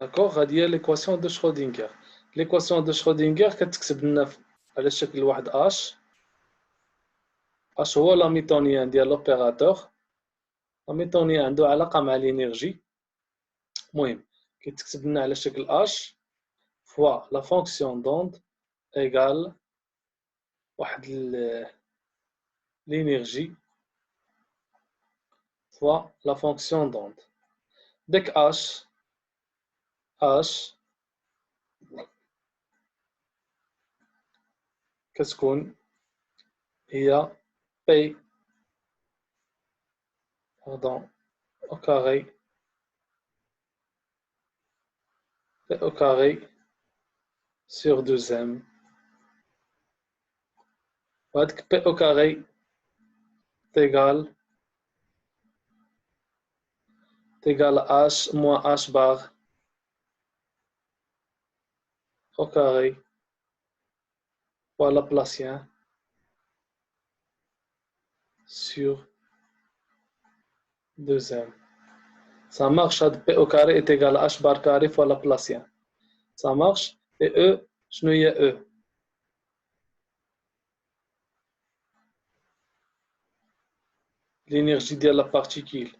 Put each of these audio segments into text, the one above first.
داكوغ. هادي هي ليكواسيون دو شرودينغر. ليكواسيون دو شرودينغر كتكتب لنا على شكل واحد اش. اش هو لاميتونيان ديال لوبيراتور. لاميتونيان عنده علاقة مع لينيرجي. المهم كيتكتب لنا على شكل اش فوا لا فونكسيون دوند ايغال واحد l'énergie fois la fonction d'onde. Dès que H كتكون هي P pardon au carré P au carré sur 2m. وهاديك P au carré t'égale H moins H bar au carré fois Laplacien sur 2m. Ça marche, P au carré est égal à H bar carré fois Laplacien. Ça marche. Et E, شنو هي E؟ L'énergie de la particule.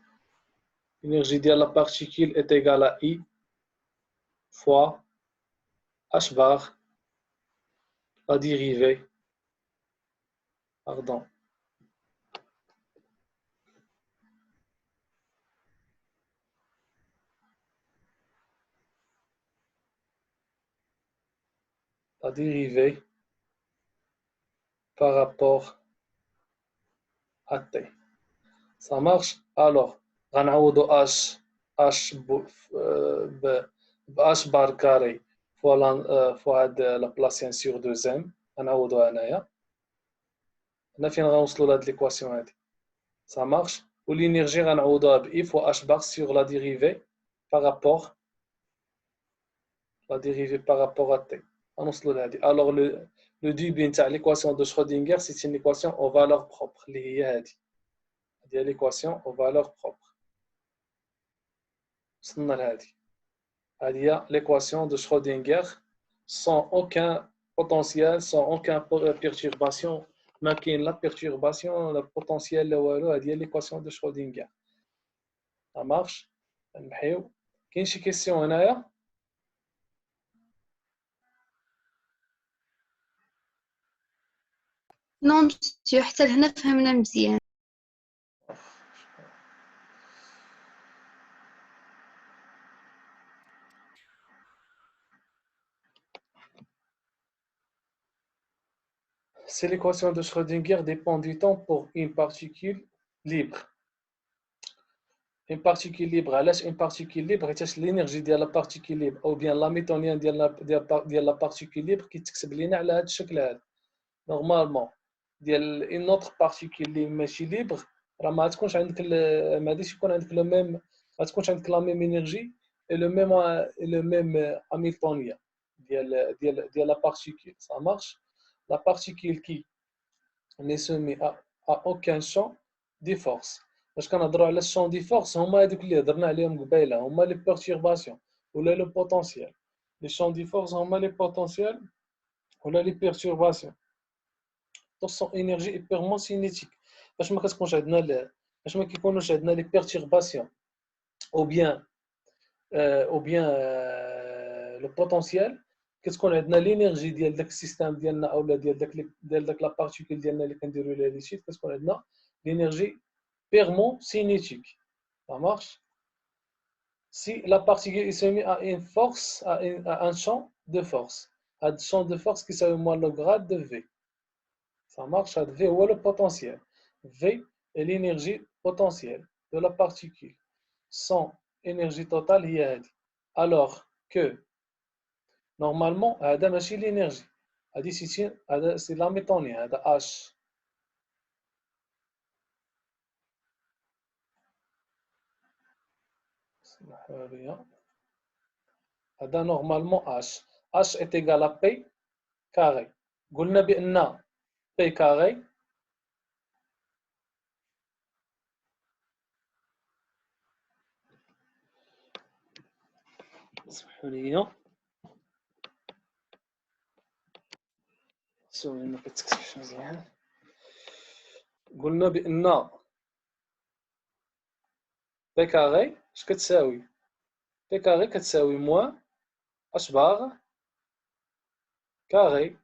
L'énergie de la particule est égale à I fois H bar, la dérivée, pardon, la dérivée par rapport à T. Ça marche? Alors, غنعوضو H H bar carré fois هاد لابلاسيان sur 2m. غنعوضوها هنايا. هنا فين غنوصلو لهاد ليكواسيون هادي. Ça marche? و l'énergie غنعوضوها ب I fois H bar sur la dérivée par rapport à T. غنوصلو لهادي. Alors le début نتاع l'équation de Schrödinger c'est une équation aux valeurs propres اللي هي هادي. هادي هي l'équation aux valeurs propres. وصلنا لهادي. هادي هي l'équation de Schrödinger sans aucun potentiel, sans aucune perturbation. ما كاين لا perturbation لا potentiel لا والو. هادي هي l'équation de Schrödinger. Ça marche؟ نمحيو. كاين شي question هنايا؟ نو مسيو، حتى لهنا فهمنا مزيان. C'est l'équation de Schrödinger dépend du temps pour une particule libre. Une particule libre, علاش une particule libre؟ حيتاش l'énergie ديال la particule libre ou bien l'hamiltonien ديال la particule libre كيتكتب لينا على هذا الشكل هذا. نورمالمون ديال une autre particule اللي ماشي libre راه ما تكونش عندك ما غاديش يكون عندك لو ميم، ما تكونش عندك لا ميم انرجي et le même hamiltonien ديال la particule. Ça marche. La particule qui n'est soumise à aucun champ de force. باش كنهضروا على الشون دي فورس هما هذوك اللي هضرنا عليهم قبيله، هما لي بيرتورباسيون ولا لو بوتونسييل. لي شون دي فورس هما لي بوتونسييل ولا لي بيرتورباسيون. دونك سون انرجي بيرمون سينيتيك. باش ما كتكونش عندنا باش ما كيكونوش عندنا لي بيرتورباسيون او بيان لو بوتونسييل، كتكون عندنا لينيرجي ديال داك السيستيم ديالنا اولا ديال داك لا بارتيكول ديالنا اللي كنديروا ليها لي شيت، كتكون عندنا لينيرجي purement cinétique. Ça marche? Si la particule est soumise à une force, à un champ de force, à un champ de force qui s'appelle le grade de V. Ça marche? V ou le potentiel. V est l'énergie potentielle de la particule. Son énergie totale est alors que normalement, c'est l'énergie. C'est l'hamiltonien, H. Normalement H. H est égal à P carré. قلنا بأن P carré اسمحوا لي سوري ما كتكتبش مزيان. قلنا بان بي كاري اش كتساوي؟ بي كاري كتساوي موان اش باغ كاري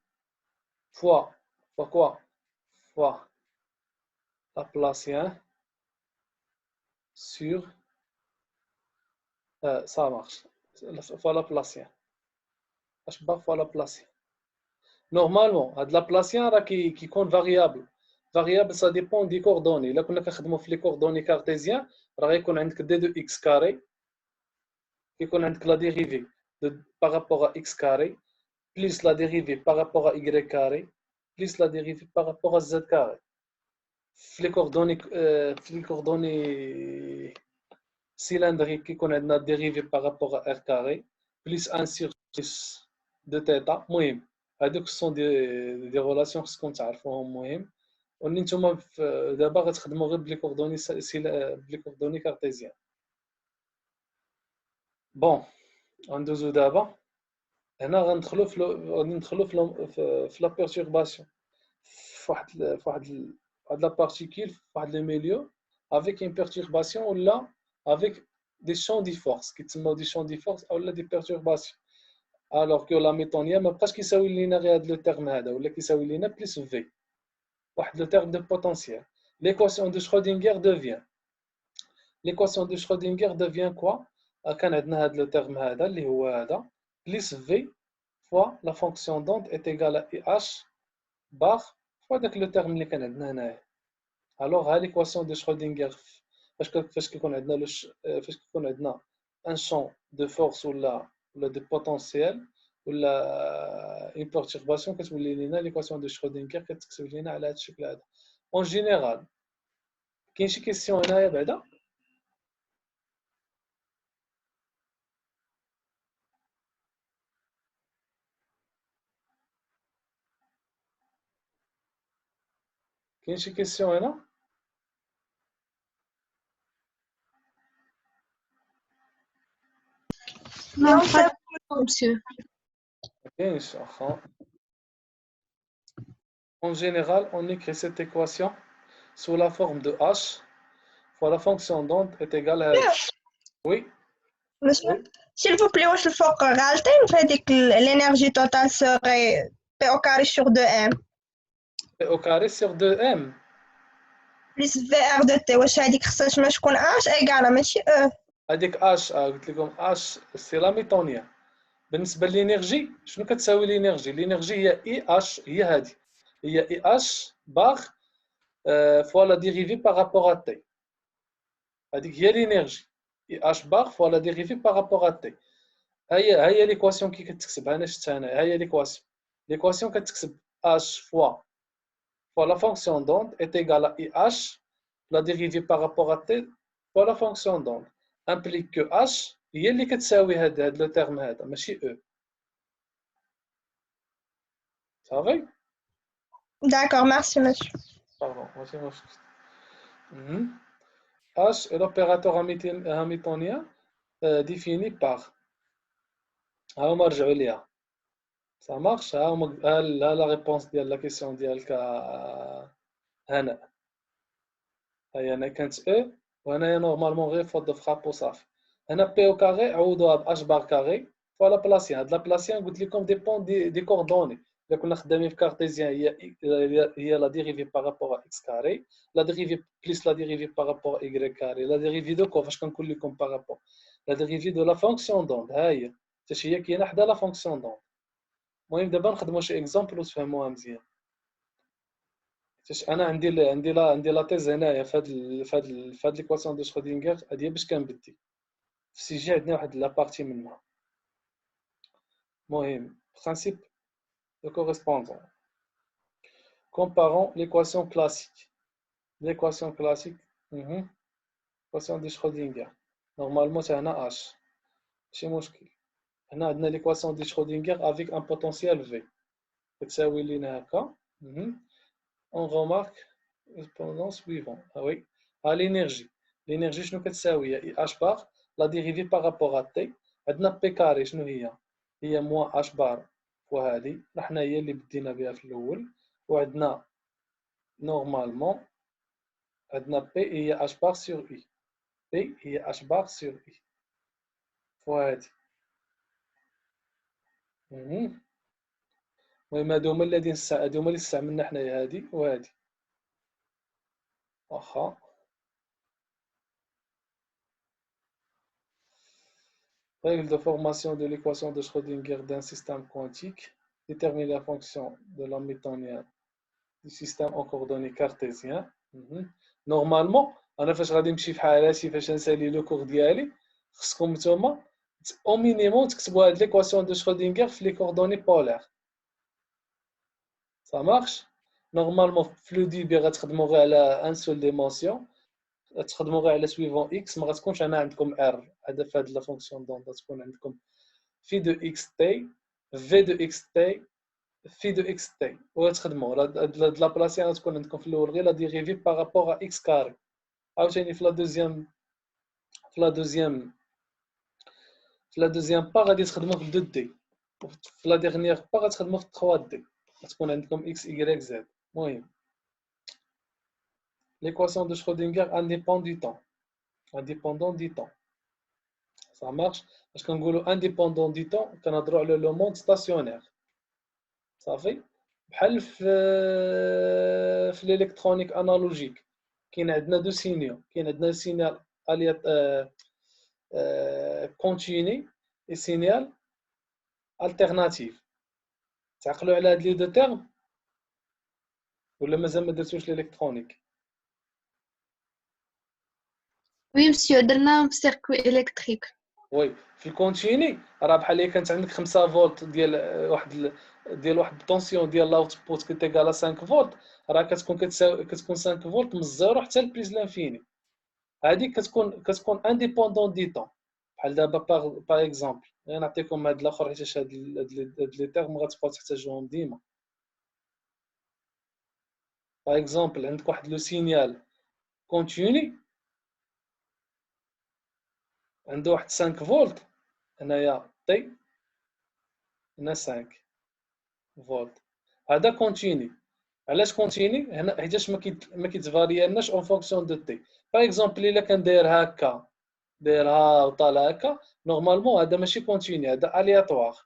فوا كوا فوا لابلاسيان sur ça marche fois Laplacien اش باغ فوا لابلاسيان. نورمالمون هاد لابلاسيان راه كيكون فاريابل سا ديبون دي كوردوني. الا كنا كنخدموا في لي كوردوني كارتيزيان راه غيكون عندك دي دو اكس كاري كيكون عندك لا ديريفي بارابور ا اكس كاري بليس لا ديريفي بارابور ا y كاري بليس لا ديريفي بارابور ا z كاري. في لي كوردوني سيلندريك كيكون عندنا ديريفي بارابور ا r كاري بليس 1 سيغ بليس دو تيتا. المهم هادوك سون دي ريلاسيون خصكم تعرفوهم مهم. وني نتوما دابا غتخدموا غير بلي كوردوني كارتيزيان. بون غندوزو دابا هنا غندخلو في لا بيرتورباسيون فواحد لا بارتيكول فواحد لو ميليو افيك اون بيرتورباسيون ولا افيك دي شون دي فورس كيتسموا دي شون دي فورس اولا دي بيرتورباسيون. الوغ كو لاميتونيان ما بقاش كيساوي لينا غير هاد لو تيرم هذا ولا كيساوي لينا بليس في واحد لو تيرم دو بوتونسييل. ليكواسيون دو شرودينغر دوفيان ليكواسيون دو شرودينغر دوفيان كوا كان عندنا هاد لو تيرم هذا اللي هو هذا بليس في فوا لا فونكسيون دونت est égale à IH bar فوا داك لو تيرم اللي كان عندنا هنايا. الوغ ها ليكواسيون دو شرودينغر فاش كيكون عندنا فاش كيكون عندنا ان شون دو فورس ولا دو بوتونسييل ولا اون بيرتورباسيون كتولي لينا ليكواسيون دو شرودينغر كتكتب لينا على هذا الشكل هذا. اون جينيرال كاين شي كيسيون هنايا بعدا؟ كاين شي كيسيون هنا؟ Non, pas monsieur. كاينش واخا. En général, on écrit cette équation sous la forme de h fois la fonction d'onde est égale à h. Oui, Monsieur, oui. s'il vous plaît, واش الفوق غالطين فهاديك l'énergie totale serait P au carré sur 2M P au carré sur 2m. plus VR de T واش هاديك خصهاش ما تكون H égale ماشي E. هذيك h قلت لكم h سي لاميتونيان. بالنسبه للانرجي شنو كتساوي الانرجي؟ الانرجي هي اي اش هي هذه هي اي اش باغ فوا لا ديريفي بارابور ا تي. هذيك هي الانرجي اي اش باغ فوا لا ديريفي بارابور ا تي. هي ليكواسيون كي كتكتب انا شفتها انا هي ليكواسيون كتكتب h فوا la fonction d'onde est égale à IH, la dérivée par rapport à T fois la fonction d'onde implique que H هي اللي كتساوي هذا لو تيرم هذا ماشي E. صافي؟ D'accord, merci monsieur. Pardon, ماشي مشكل. H est l'opérateur hamiltonien défini par ها هما رجعوا ليها. Ça marche. ها la réponse ديال la question ديالك هنا. هي هنا كانت E وهنايا نورمالمون غير فوت دو فراب وصافي. هنا بي او كاري عوضوها ب اش بار كاري فوا لابلاسيان. هاد لابلاسيان قلت لكم ديبون دي كوردوني. الا كنا خدامين في كارتيزيان هي لا ديريفي بارابور ا اكس كاري لا ديريفي بليس لا ديريفي بارابور ا y كاري لا ديريفي دو كو فاش كنقول لكم بارابور لا ديريفي دو لا فونكسيون دوند ها هي حتى هي كاينه حدا لا فونكسيون دوند. المهم دابا نخدموا شي اكزامبل وتفهموها مزيان. انا عندي لا تيز هنايا في هاد ليكواسيون دو شرودينغر هادي باش كنبدي في سيجي عندنا واحد لابارتي منها. المهم برينسيپ دو كوريسبوندون comparons l'équation classique l'équation de Schrödinger. Normalement c'est هنا h ماشي مشكل. هنا عندنا l'équation de Schrödinger avec un potentiel v كتساوي لينا هكا. on remarque pendant suivant. Ah oui, l'énergie. L'énergie, شنو كتساوي؟ هي H bar, la dérivée par rapport à T, عندنا بي كاري شنو هي موان اش بار وهذه حنا هي اللي بدينا بها في الاول وعندنا نورمالمون عندنا بي هي اش بار سور اي بي هي اش بار سور اي وهذه المهم هادو هما اللي استعملنا حنايا هادي وهادي واخا Règle de formation de l'équation de Schrödinger d'un système quantique. Détermine la fonction de l'hamiltonien du système en coordonnées cartésiennes. Normalement, أنا فاش غادي نمشي في حالاتي فاش نسالي لو كور ديالي خصكم نتوما au minimum تكتبوا هاد l'équation de Schrödinger في les coordonnées polaires. Ça marche? Normalement في لو ديبي غتخدموا غير على ان سول ديمونسيون تخدموا غير على سويفون اكس ما غتكونش انا عندكم ار هذا في هاد لا فونكسيون دون غتكون عندكم في دو اكس تي في دو اكس تي في دو اكس تي وتخدموا هاد لا بلاسي غتكون عندكم في الاول غير لا ديريفي بارابور ا اكس كاري عاوتاني في لا دوزيام با غادي تخدموا في 2 دي في لا ديرنيير با غتخدموا في 3 دي غتكون عندكم اكس واي زد. المهم l'équation de Schrödinger indépendant du temps. Ça marche parce qu'on dit indépendant du temps quand on a le monde stationnaire. Ça fait بحال في l'électronique analogique كاين عندنا دو سينيو كاين عندنا سينيال continu et signal alternatif. تعقلوا على هاد لي دو تيرم ولا مازال ما درتوش الالكترونيك؟ Oui, monsieur, درنا في سيركوي إلكتريك. وي في الكونتيني راه بحال اللي كانت عندك 5 فولت ديال واحد الطونسيون ديال لاوتبوت كتيكالا 5 فولت راه كتكون 5 فولت من الزيرو حتى لبليس لانفيني. هذه كتكون انديبوندون دي طون بحال دابا باغ اكزومبل نعطيكم هاد الاخر حيت هاد لي تيرم غتبقاو تحتاجوهم ديما. باغ اكزومبل عندك واحد لو سينيال كونتيني عنده واحد 5 فولت هنايا تي هنا 5 فولت هذا كونتيني. علاش كونتيني هنا حيتاش ما كيتفارياناش اون فونكسيون دو تي. باغ اكزومبل الا كان داير هكا دايرها وطالع هكا نورمالمون هذا ماشي كونتيني هذا الياتوار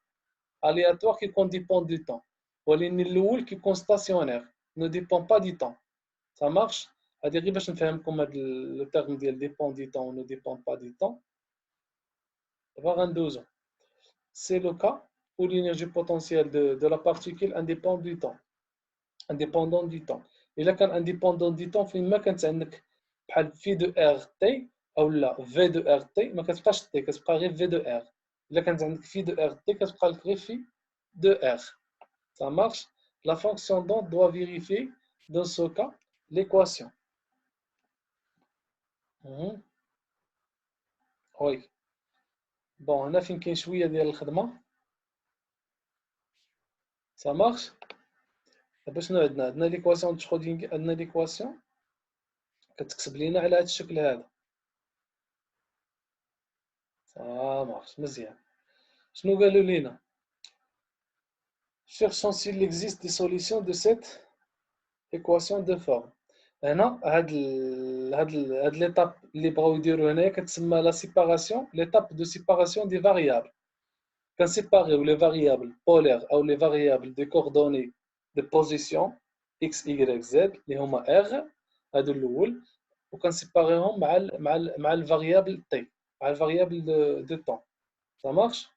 كيكون ديبون دو طون ولكن الاول كيكون ستاسيونير نو ديبون با دو طون. Ça marche. هذه غير باش نفهمكم هذا لو تيرم ديال ديبون دو طون نو ديبون با دو طون. دابا غندوزو c'est le cas où l'énergie potentielle de la particule indépend du temps. Indépendant du temps. إلا كان indépendant du temps فين ما كانت عندك بحال في دو ار تي او لا في دو ار تي ما كتبقاش تي كتبقى غير في دو ار. إلا كانت عندك في دو ار تي كتبقى لك غير في دو ار. Ça marche. La fonction donc doit vérifier dans ce cas l'équation. Oui. Bon, هنا فين كاين شويه ديال الخدمه. Ça marche. دابا شنو عندنا ليكواسيون د شرودينغر عندنا ليكواسيون كتكتب لينا على هذا الشكل هذا. Ça marche مزيان. شنو قالوا لينا؟ Cherchons s'il existe des solutions de cette équation de forme. هنا هاد l'étape اللي بغاو يديروا هنايا كتسمى لا سيباراسيون l'étape de séparation des variables. كنسيباريو لي فاريابل بولير او لي فاريابل دي كوردوني de position x y z اللي هما r هادو الاول وكنسيباريهم مع الفاريابل t مع الفاريابل دو طون. Ça marche.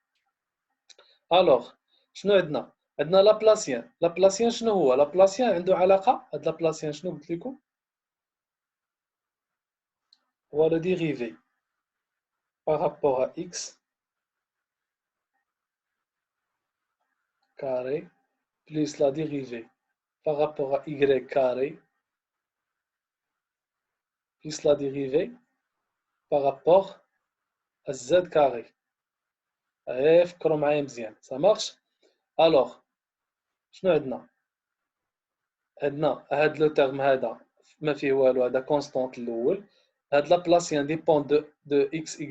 الوغ شنو عندنا لابلاسيان شنو هو لابلاسيان عنده علاقه هاد لابلاسيان شنو قلت لكم هو لو ديريفي par rapport à x carré plus la dérivée par rapport à y carré plus la dérivée par rapport à z carré. فكروا معايا مزيان. Ça marche. الوغ شنو عندنا هاد لو تيرم هذا ما فيه والو هذا كونستانت الاول هاد لابلاسيان ديبون دو x y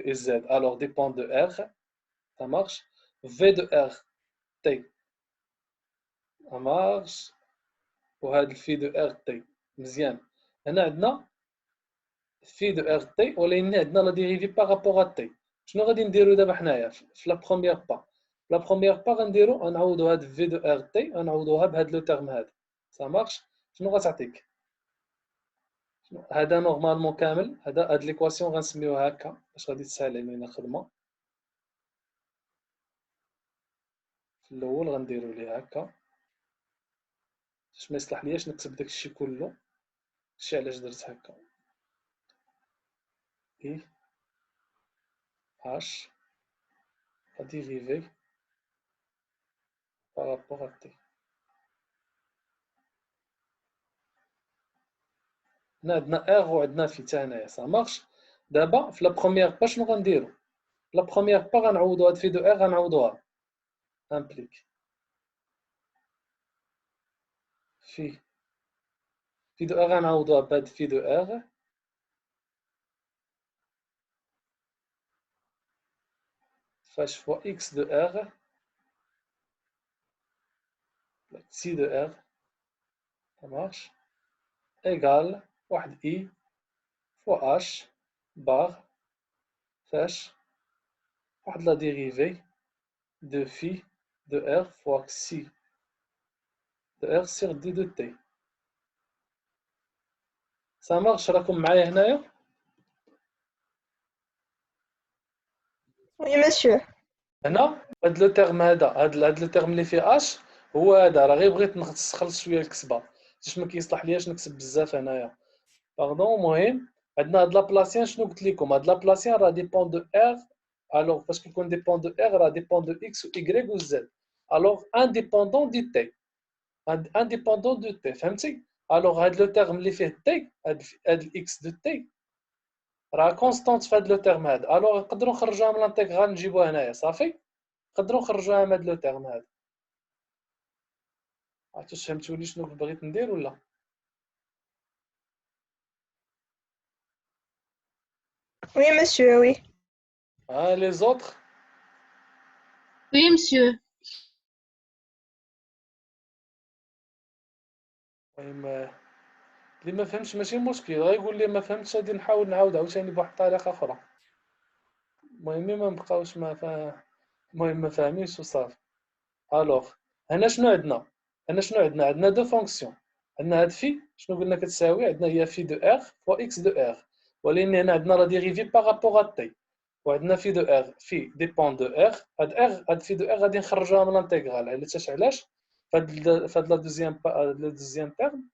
et z alors dépend de r ça marche. V de R T, ça marche. وهذا الفي دو ار تي مزيان. هنا عندنا في دو ار تي ولكن عندنا لا ديريفي بارابور ا تي. شنو غادي نديرو دابا حنايا في لا بروميير با؟ لا بروميير با غنديرو غنعوضو هاد في دو ار تي غنعوضوها بهاد لو تيرم هذا، ça marche. شنو غتعطيك؟ هذا نورمالمون كامل، هاد ليكواسيون غنسميوها هكا باش غادي تسهل علينا الخدمه. في الاول غنديرو ليه هكا باش ما يصلح لياش نكتب داكشي كله، هادشي علاش درت هكا. اي اش dérivé par rapport à t. هنا عندنا ار وعندنا في حتى هنايا، ça marche. دابا في لا بروميير با شنو غنديرو؟ لا بروميير با غنعوضو هاد في دو ار غنعوضوها امبليك في دو ار غنعوضوها بهاد في دو ار فاش فوا اكس دو ار سي دو ار، ça marche égal واحد اي فوا اش بار فاش واحد لا ديريفي de phi de r fois xi de r sur d de t. Ça marche. راكم معايا هنايا؟ Oui, monsieur. هنا هاد لو تيرم هذا هاد لو تيرم اللي فيه اش هو هذا، راه غير بغيت نخلص شويه الكتبه باش ما كيصلح لياش نكتب بزاف هنايا. باردون. المهم عندنا هاد لابلاسيان شنو قلت لكم؟ هاد لابلاسيان راه ديبون دو ار. الوغ فاش كيكون ديبون دو ار راه ديبون دو اكس و ايغريك و زد. الوغ انديبوندون دو تي، انديبوندون دو تي، فهمتي؟ الوغ هاد لو تيرم اللي فيه تي هاد الاكس دو تي راه كونستانت في هاد لو تيرم هذا. الوغ نقدروا نخرجوها من الانتيغرال نجيبوها هنايا صافي. نقدروا نخرجوها من هاد لو تيرم هذا. عرفتوا فهمتوا لي شنو بغيت ندير ولا؟ Oui, monsieur, oui. لي زوتر. Oui, monsieur. المهم اللي ما فهمش ماشي مشكل، غيقول لي ما فهمتش غادي نحاول نعاود عاوتاني بواحد الطريقه اخرى. المهم ما نبقاوش المهم ما فاهمينش وصافي. الوغ هنا شنو عندنا؟ عندنا دو فونكسيون. عندنا هاد في شنو قلنا كتساوي؟ عندنا هي في دو ار فوا اكس دو ار، ولكن هنا عندنا لا ديريفي بارابور ا تي، وعندنا في دو ار في ديبون دو ار. هاد في دو ار غادي نخرجوها من الانتيغرال. علاش؟ فهاد لا دوزيام تيرم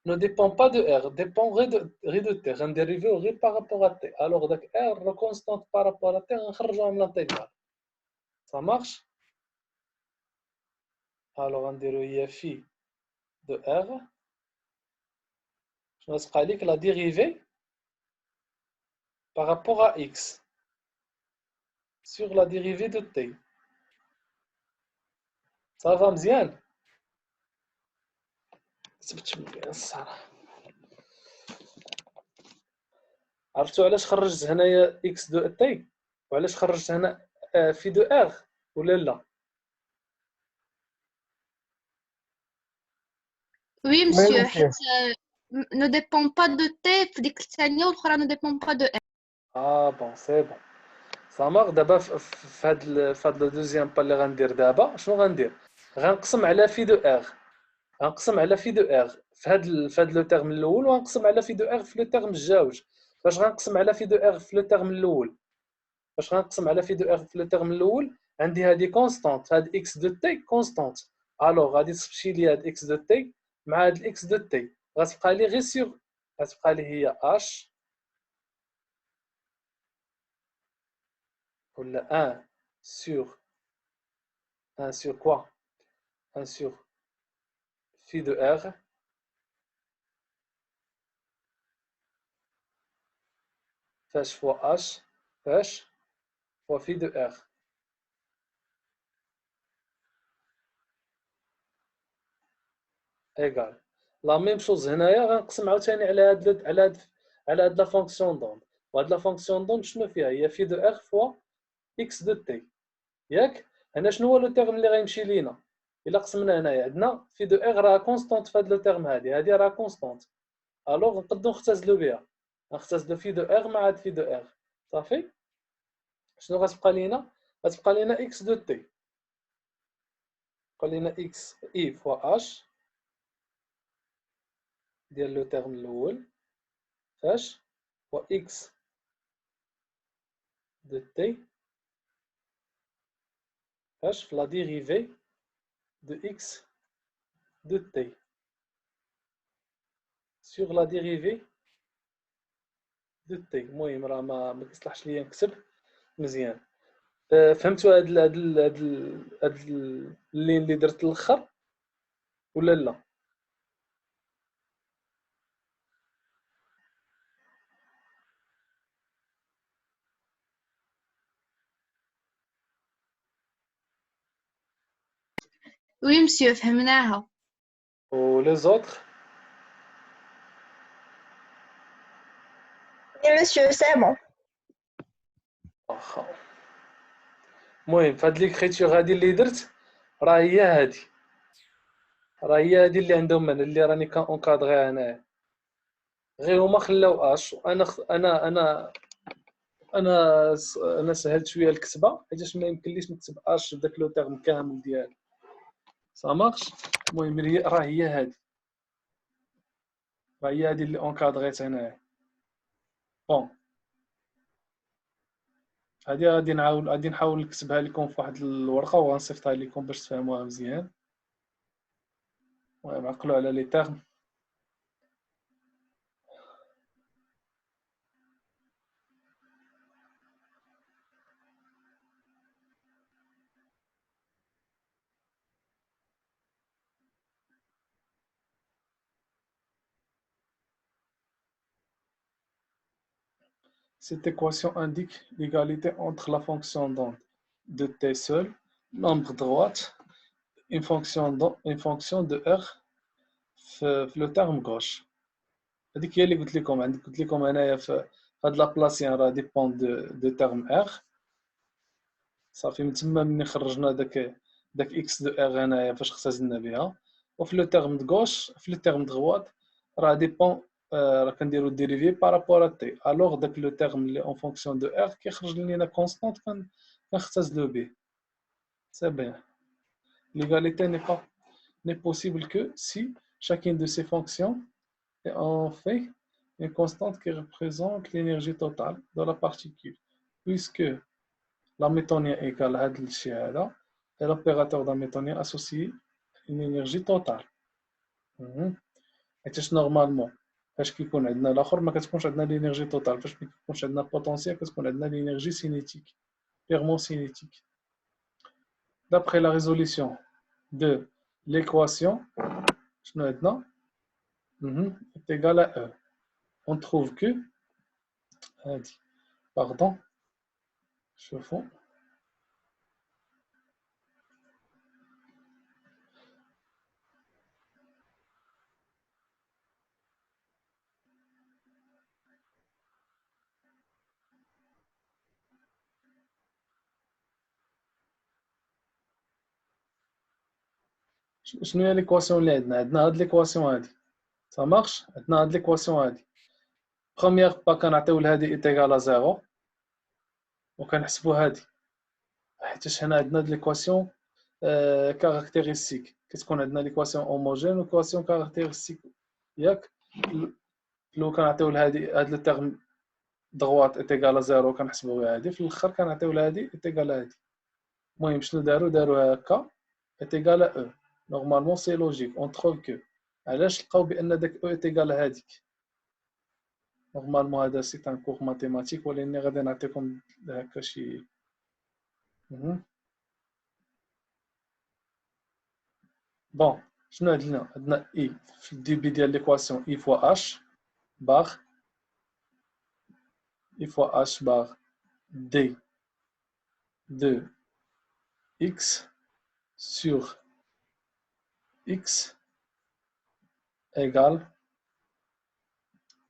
ne dépend pas de R, dépend غير de T. On dérive غير par rapport à T. Alors, donc R, la constante par rapport à T, on خرجوها من l'intégrale. Ça marche? Alors, on dirait phi de R. Je vais dire que la dérivée par rapport à X sur la dérivée de T. Ça va مزيان؟ كتبت مزيان الصراحة. عرفتوا علاش خرجت هنايا X دو T وعلاش خرجت هنا في دو R ولا لا؟ Oui, monsieur. حيت ne dépend pas de T في ديك الثانية والأخرى ne dépend pas de R. بون سي بون. سامر دابا في هاد لو دوزيام با اللي غندير دابا شنو غندير؟ غنقسم على في دو ار، غنقسم على في دو ار في هاد لو تيرم الاول، وغنقسم على في دو ار في لو تيرم الجاوج. فاش غنقسم على في دو ار في لو تيرم الاول، عندي هادي كونستانت، هاد اكس دو تي كونستانت. الوغ غادي تمشي لي هاد اكس دو تي مع هاد الاكس دو تي، غتبقى لي غير سيغ، غتبقى لي هي اش ولا 1 sur 1 sur quoi? 1 sur phi de R فاش fois H فاش fois phi de R égal لا ميم شوز. هنايا غنقسم عاوتاني على هاد لا فونكسيون دوند، وهاد لا فونكسيون دوند شنو فيها؟ هي phi de R fois x de t. ياك هنا شنو هو لو تيرم اللي غيمشي لينا الا قسمنا هنايا عندنا في دو ار راه كونستانت في هذا لو تيرم هذه راه كونستانت الوغ نقدروا نختزلوا بها نختزلوا في دو ار مع هاد في دو ار صافي شنو غتبقى لينا اكس دو تي بقى لينا اكس اي فوا اش ديال لو تيرم الاول فاش فوا اكس دو تي فاش في لا ديريفي دو اكس دو تي sur la dérivée de t. المهم راه ما كيصلحش ليا نكتب مزيان فهمتوا هاد اللين اللي درت الاخر ولا لا وي مسيو فهمناها. و لي زوتر Oui, monsieur, c'est bon. واخا المهم فهاد ليكريتور هادي اللي درت راه هي هادي اللي عندهم انا اللي راني كونكادغي انايا غير هما خلاو اش وانا انا سهلت شويه الكتابه حيتاش ما يمكنليش نكتب اش بداك لو تيرم كامل ديالو سا مارش المهم راه هي هادي اللي اونكادغيت هنايا بون هادي غادي نحاول نكتبها لكم في واحد الورقه وغنصيفطها لكم باش تفهموها مزيان المهم عقلوا على لي تيرم Cette équation indique l'égalité entre la fonction d'onde de t seul, nombre droite, une fonction de r في le terme gauche. هذيك هي اللي قلت لكم انايا في هاد لابلاسيان راه ديبون دو تيرم ار صافي من تما ملي خرجنا داك اكس دو ار هنايا فاش اختزلنا بها وفي لو تيرم دو غوش في لو تيرم دغوات راه ديبون راه كنديرو ديريفي بارابور ا تي الوغ داك لو تيرم اللي اون فونكسيون دو ار كيخرج لينا كونستانت كنختزلو به سي بيان l'égalité n'est possible que si chacune de ces fonctions est en fait une constante qui représente l'énergie totale de la particule, puisque l'hamiltonien égale à et l'opérateur d'hamiltonien associe une énergie totale. حيتاش نورمالمون فاش كيكون عندنا الاخر ما كتكونش عندنا لينيرجي توتال فاش ما كيكونش عندنا بوتونسيال كتكون عندنا لينيرجي سينيتيك بيرمون سينيتيك d'après la résolution de l'équation شنو عندنا est égal à E on trouve que هادي pardon شوفوا شنو هي ليكواسيون اللي عندنا هاد ليكواسيون هادي ça marche عندنا هاد ليكواسيون هادي بروميير با كنعطيو لهادي ايتيغال زيرو وكنحسبو هادي حيتاش هنا عندنا هاد ليكواسيون كاركتيرستيك كتكون عندنا ليكواسيون هوموجين وكواسيون كاركتيرستيك ياك لو كنعطيو لهادي هاد لو تيرم دغوات ايتيغال زيرو كنحسبو هادي في الاخر كنعطيو لهادي ايتيغال هادي المهم شنو داروا هكا ايتيغال او نورمالمون سي لوجيك اون تروف كو علاش لقاو بان داك او ايتيغال هاديك نورمالمون هذا سي ان كور ماتيماتيك ولكن غادي نعطيكم هكا شي بون شنو عندنا اي في الديبي ديال ليكواسيون اي فوا اش باغ اي فوا اش باغ دي de x sur x égale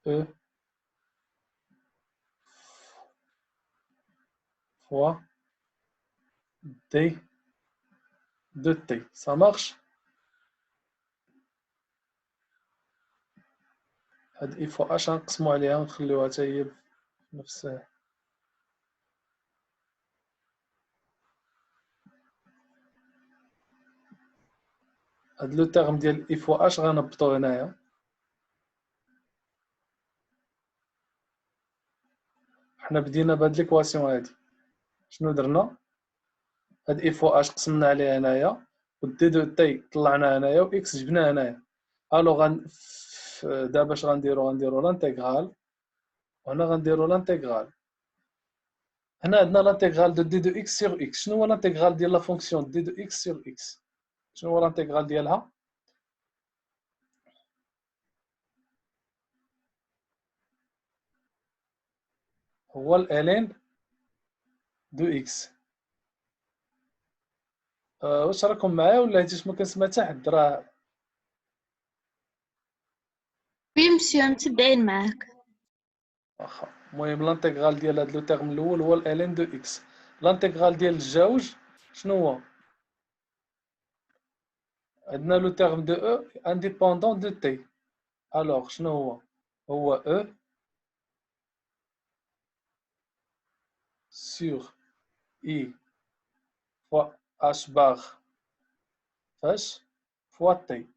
E fois d de t. Ça marche? هاد اف اش غنقسمو عليها ونخليوها حتى هي بنفس هاد لو تيرم ديال اف اش غنهبطو هنايا. حنا بدينا بهاد ليكواسيون هادي، شنو درنا؟ هاد اف اش قسمنا عليه هنايا، و دي دو تي طلعنا هنايا، و اكس جبنا هنايا. الوغ دابا اش غنديرو لانتيغرال، وهنا غنديرو لانتيغرال. هنا عندنا لانتيغرال دو دي دو اكس سيغ اكس. شنو هو لانتيغرال ديال لا فونكسيون دي دو اكس سيغ اكس؟ شنو هو لانتيغرال ديالها؟ هو الالين دو اكس. واش راكم معايا ولا حيتاش ما كنسمع حتى حد؟ راه وي مسيو متبعين معاك. واخا. المهم لانتيغرال ديال هاد لو تيرم الاول هو الالين دو اكس. لانتيغرال ديال الجوج شنو هو؟ عندنا لو تيرم دو او انديبوندون دو تي. الوغ شنو هو؟ هو او سور اي فوا اش باغ فاش فوا تي،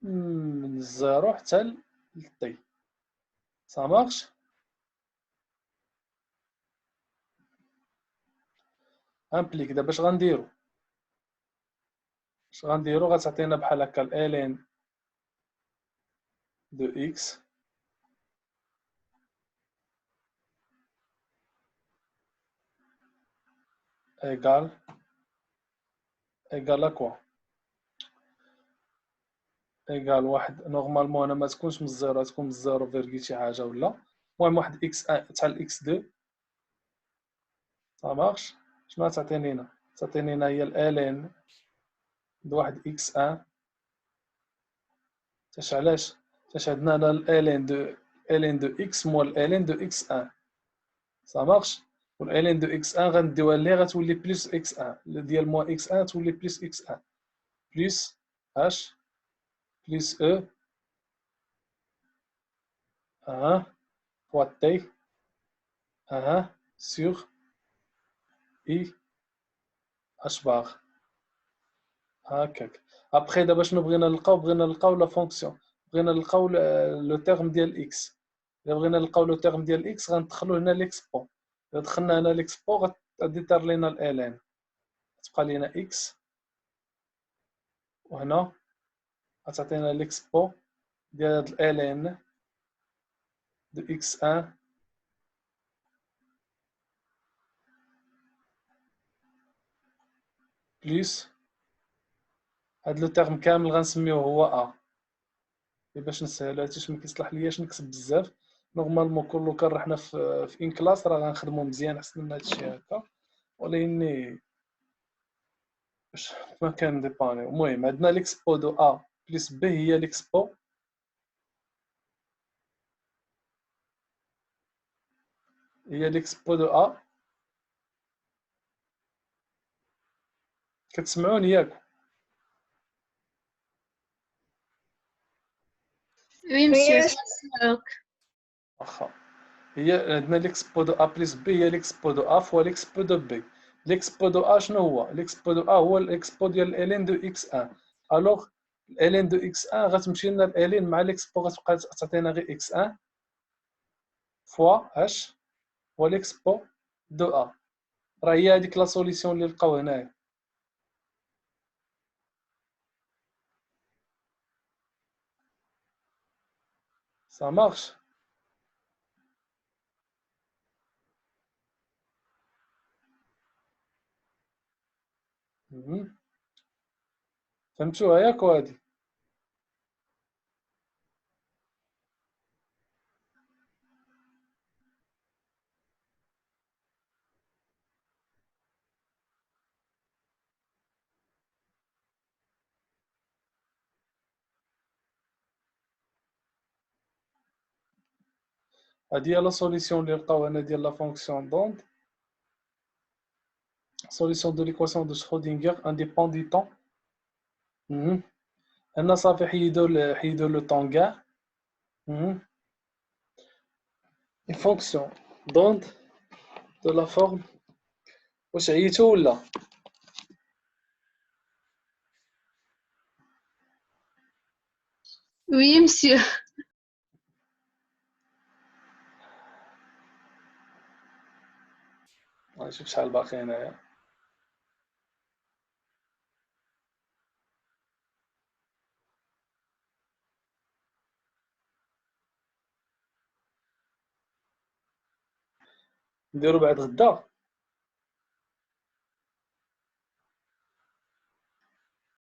من الزيرو حتى لتي. سا مارش؟ امبليك. دابا اش غنديرو؟ غتعطينا بحال هكا الالين دو اكس ايكال ا كوا؟ ايكال واحد. نورمالمون هنا ما تكونش من الزيرو، تكون من الزيرو فيرغيل شي حاجه ولا. المهم واحد اكس ان تاع الاكس دو. سا مارش؟ شنو غتعطيني هنا؟ تعطيني هنا هي الالين دو واحد اكس ان. تاش علاش؟ تاش عندنا هنا الالين دو اكس مول الالين دو اكس ان. سا مارش؟ والالين دو اكس ان غنديوها ليه غتولي بلس اكس ان، ديال موان اكس ان تولي بلس اكس ان بلس اش بلس او 1 فوا تي 1 سور اي اش باغ. هكاك. ابخي دابا شنو بغينا نلقاو؟ بغينا نلقاو لا فونكسيون، بغينا نلقاو لو تيرم ديال اكس. الا بغينا نلقاو لو تيرم ديال اكس غندخلو هنا ليكسبو. الا دخلنا هنا ليكسبو غاديطير لينا الالين، تبقى لينا اكس، وهنا غتعطينا ليكسبو ديال هاد الالين دو اكس ان بلس هاد لو تيرم كامل غنسميوه هو ا. باش نسهلو حيتاش ما كيصلح لياش نكتب بزاف. نورمالمون كل كان رحنا في ان كلاس راه غنخدمو مزيان احسن من هادشي هكا، ولكن باش ما كان ديبانيو. المهم عندنا ليكسبو دو ا بلس ب هي ليكسبو دو ا. كتسمعوني ياك؟ وي مسيو Yes. كنسمعوك. واخا. هي عندنا ليكسبو دو ا بلس ب هي ليكسبو دو ا فوا ليكسبو دو بي. ليكسبو دو ا شنو هو؟ ليكسبو دو ا هو ليكسبو ديال الالين دو اكس ان. الوغ الالين دو اكس ان غتمشي لنا الالين مع ليكسبو غتبقى تعطينا غير اكس ان فوا اش هو ليكسبو دو ا. راه هي هذيك لا سوليسيون اللي لقاو هنايا. سا مارش؟ فهمتوها ياك هادي؟ هادي هي لا سوليسيون اللي لقاو هنا ديال لا فونكسيون دوند. solution de l'équation de Schrödinger un dépend du temps. هنا صافي حيدوا لو طون كاع. une fonction d'onde de la forme. واش عييتوا ولا؟ Oui, monsieur. نشوف شحال باقي هنايا. نديرو بعد غدا.